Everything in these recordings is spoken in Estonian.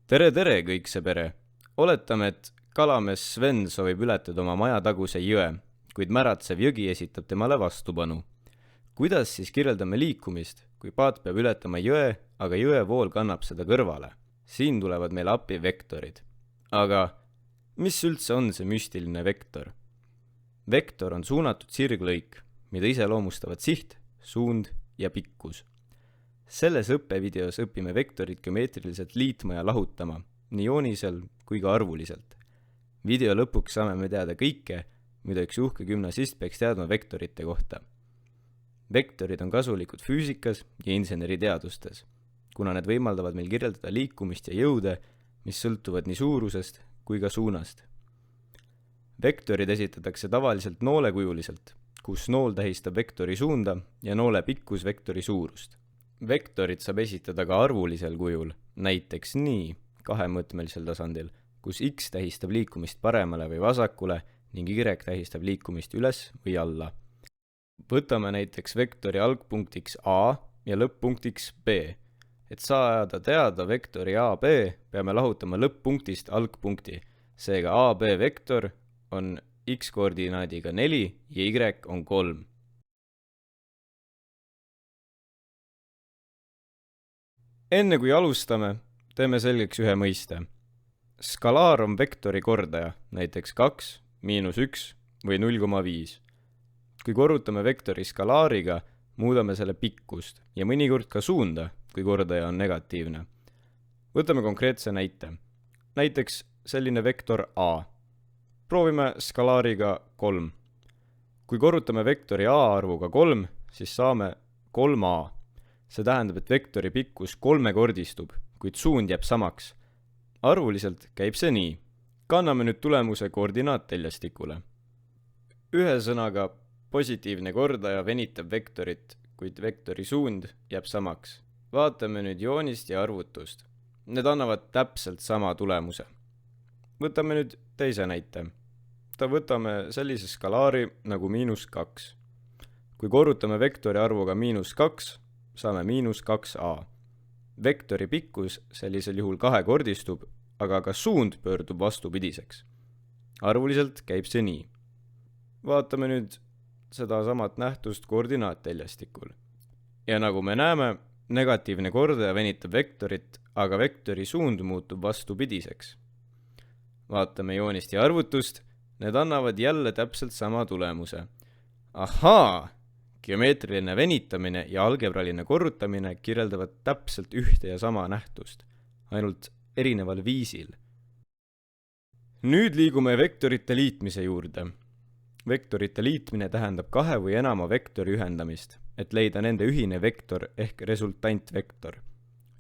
Tere, tere, kõik see pere! Oletame, et kalamees Sven soovib ületada oma majataguse jõe, kuid märatsev jõgi esitab temale vastupanu. Kuidas siis kirjeldame liikumist, kui paat peab ületama jõe, aga jõevool kannab seda kõrvale? Siin tulevad meil appi vektorid. Aga mis üldse on see müstiline vektor? Vektor on suunatud sirglõik, mida iseloomustavad siht, suund ja pikkus. Selles õppevideos õpime vektorit geomeetriliselt liitma ja lahutama, nii joonisel kui ka arvuliselt. Video lõpuks saame me teada kõike, mida üks uhke gümnasist peaks teadma vektorite kohta. Vektorid on kasulikud füüsikas ja inseneriteadustes, kuna need võimaldavad meil kirjeldada liikumist ja jõude, mis sõltuvad nii suurusest kui ka suunast. Vektorid esitatakse tavaliselt noolekujuliselt, kus nool tähistab vektori suunda ja noole pikkus vektori suurust. Vektorit saab esitada ka arvulisel kujul, näiteks nii kahemõõtmelisel tasandil, kus x tähistab liikumist paremale või vasakule ning y tähistab liikumist üles või alla. Võtame näiteks vektori algpunktiks A ja lõpp-punktiks B. Et saada teada vektori AB, peame lahutama lõpp-punktist algpunkti, seega AB vektor on x-koordinaadiga 4 ja y on 3. Enne kui alustame, teeme selgeks ühe mõiste. Skalaar on vektori kordaja, näiteks 2, -1 või 0,5. Kui korrutame vektori skalaariga, muudame selle pikkust ja mõnikord ka suunda, kui kordaja on negatiivne. Võtame konkreetse näite. Näiteks selline vektor A. Proovime skalaariga 3. Kui korrutame vektori A arvuga 3, siis saame 3A. See tähendab, et vektori pikkus kolmekordistub, kuid suund jääb samaks. Arvuliselt käib see nii. Kanname nüüd tulemuse koordinaatteljastikule. Ühesõnaga, positiivne kordaja venitab vektorit, kuid vektori suund jääb samaks. Vaatame nüüd joonist ja arvutust. Need annavad täpselt sama tulemuse. Võtame nüüd teise näite. Võtame sellise skalaari nagu -2. Kui korrutame vektori arvuga -2, saame -2a. Vektori pikkus sellisel juhul kahekordistub, aga ka suund pöördub vastupidiseks. Arvuliselt käib see nii. Vaatame nüüd seda samat nähtust koordinaatteljastikul. Ja nagu me näeme, negatiivne kordaja venitab vektorit, aga vektori suund muutub vastupidiseks. Vaatame joonist ja arvutust, need annavad jälle täpselt sama tulemuse. Ahaa! Geomeetriline venitamine ja algebraline korrutamine kirjeldavad täpselt ühte ja sama nähtust, ainult erineval viisil. Nüüd liigume vektorite liitmise juurde. Vektorite liitmine tähendab kahe või enama vektori ühendamist, et leida nende ühine vektor ehk resultantvektor.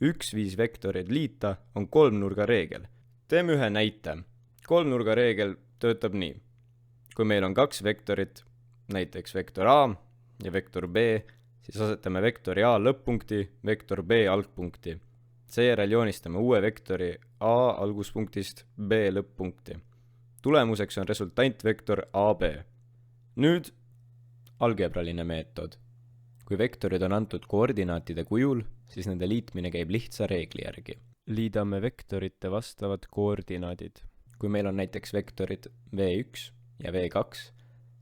Üks viis vektoreid liita on kolmnurga reegel. Teeme ühe näite. Kolmnurga reegel töötab nii. Kui meil on kaks vektorit, näiteks vektor A ja vektor B, siis asetame vektori A lõpp-punkti, vektor B algpunkti. Seejärel joonistame uue vektori A alguspunktist B lõpp-punkti. Tulemuseks on resultantvektor AB. Nüüd algebraline meetod. Kui vektorid on antud koordinaatide kujul, siis nende liitmine käib lihtsa reegli järgi. Liidame vektorite vastavad koordinaadid. Kui meil on näiteks vektorid V1 ja V2,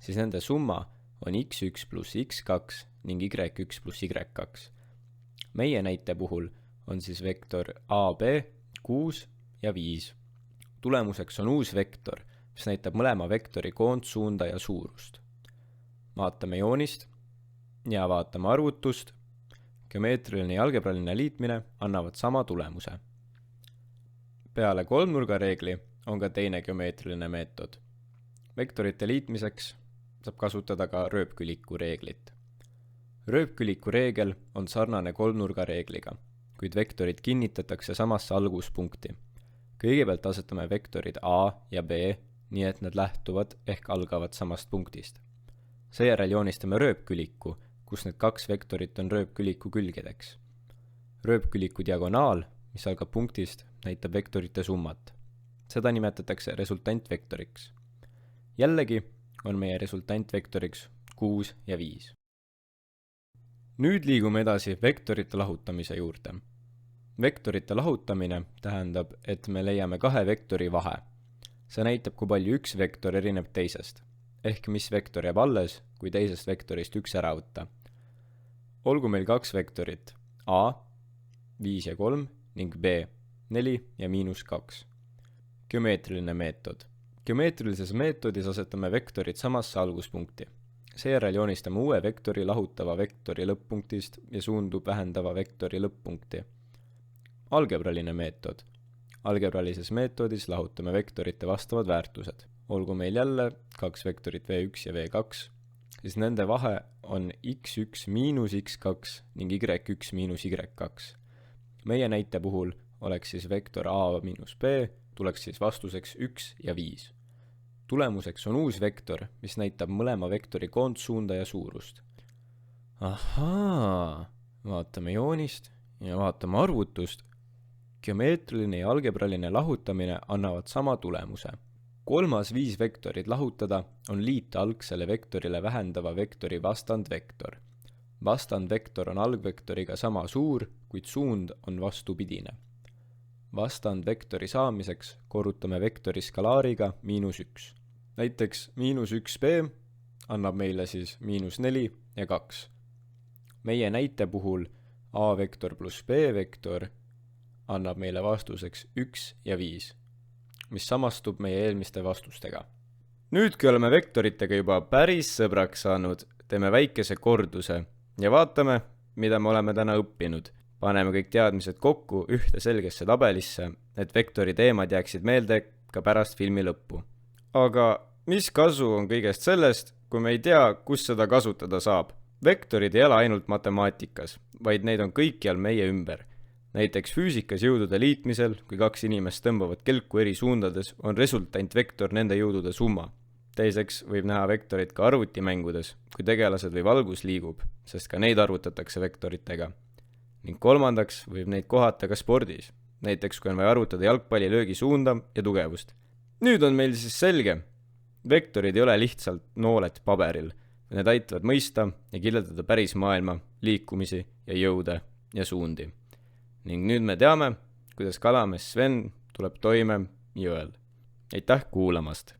siis nende summa on x1 pluss x2 ning y1 pluss y2. Meie näite puhul on siis vektor AB 6 ja 5. Tulemuseks on uus vektor, mis näitab mõlema vektori koondsuunda ja suurust. Vaatame joonist ja vaatame arvutust. Geomeetriline ja algebraline liitmine annavad sama tulemuse. Peale kolmnurga reegli on ka teine geomeetriline meetod. Vektorite liitmiseks saab kasutada ka rööpküliku reeglit. Rööpküliku reegel on sarnane kolmnurga reegliga, kuid vektorid kinnitatakse samasse alguspunkti. Kõigepealt asetame vektorid A ja B, nii et nad lähtuvad ehk algavad samast punktist. Seejärel joonistame rööpküliku, kus need kaks vektorit on rööpküliku külgedeks. Rööpküliku diagonaal, mis algab punktist, näitab vektorite summat. Seda nimetatakse resultantvektoriks. Jällegi on meie resultantvektoriks 6 ja 5. Nüüd liigume edasi vektorite lahutamise juurde. Vektorite lahutamine tähendab, et me leiame kahe vektori vahe. See näitab, kui palju üks vektor erineb teisest, ehk mis vektor jääb alles, kui teisest vektorist üks ära võtta. Olgu meil kaks vektorit A, 5 ja 3, ning B, 4 ja -2. Geomeetriline meetod. Geomeetrilises meetodis asetame vektorid samasse alguspunkti. Seejärel joonistame uue vektori lahutava vektori lõpp-punktist ja suundub vähendava vektori lõpp-punkti. Algebraline meetod. Algebralises meetodis lahutame vektorite vastavad väärtused. Olgu meil jälle kaks vektorit V1 ja V2, siis nende vahe on x1 miinus x2 ning y1 miinus y2. Meie näite puhul oleks siis vektor A miinus B, tuleks siis vastuseks 1 ja 5. Tulemuseks on uus vektor, mis näitab mõlema vektori koondsuunda ja suurust. Ahaa, vaatame joonist ja vaatame arvutust. Geomeetriline ja algebraline lahutamine annavad sama tulemuse. Kolmas viis vektorid lahutada on liita algsele vektorile vähendava vektori vastandvektor. Vastandvektor on algvektoriga sama suur, kuid suund on vastupidine. Vastandvektori saamiseks korrutame vektori skalaariga -1. Näiteks -1b annab meile siis -4 ja 2. Meie näite puhul A vektor pluss B vektor annab meile vastuseks 1 ja 5, mis samastub meie eelmiste vastustega. Nüüd, kui oleme vektoritega juba päris sõbraks saanud, teeme väikese korduse ja vaatame, mida me oleme täna õppinud. Paneme kõik teadmised kokku ühte selgesse tabelisse, et vektori teemad jääksid meelde ka pärast filmi lõppu. Aga mis kasu on kõigest sellest, kui me ei tea, kus seda kasutada saab? Vektorid ei ole ainult matemaatikas, vaid neid on kõikjal meie ümber. Näiteks füüsikas jõudude liitmisel, kui kaks inimest tõmbavad kelku eri suundades, on resultant vektor nende jõudude summa. Teiseks võib näha vektorit ka arvutimängudes, kui tegelased või valgus liigub, sest ka neid arvutatakse vektoritega. Ning kolmandaks võib neid kohata ka spordis, näiteks kui on vaja arvutada jalgpalli löögi suunda ja tugevust. Nüüd on meil siis selge. Vektorid ei ole lihtsalt nooled paberil. Need aitavad mõista ja kirjeldada päris maailma, liikumisi ja jõude ja suundi. Ning nüüd me teame, kuidas kalamees Sven tuleb toime jõel. Aitäh kuulamast!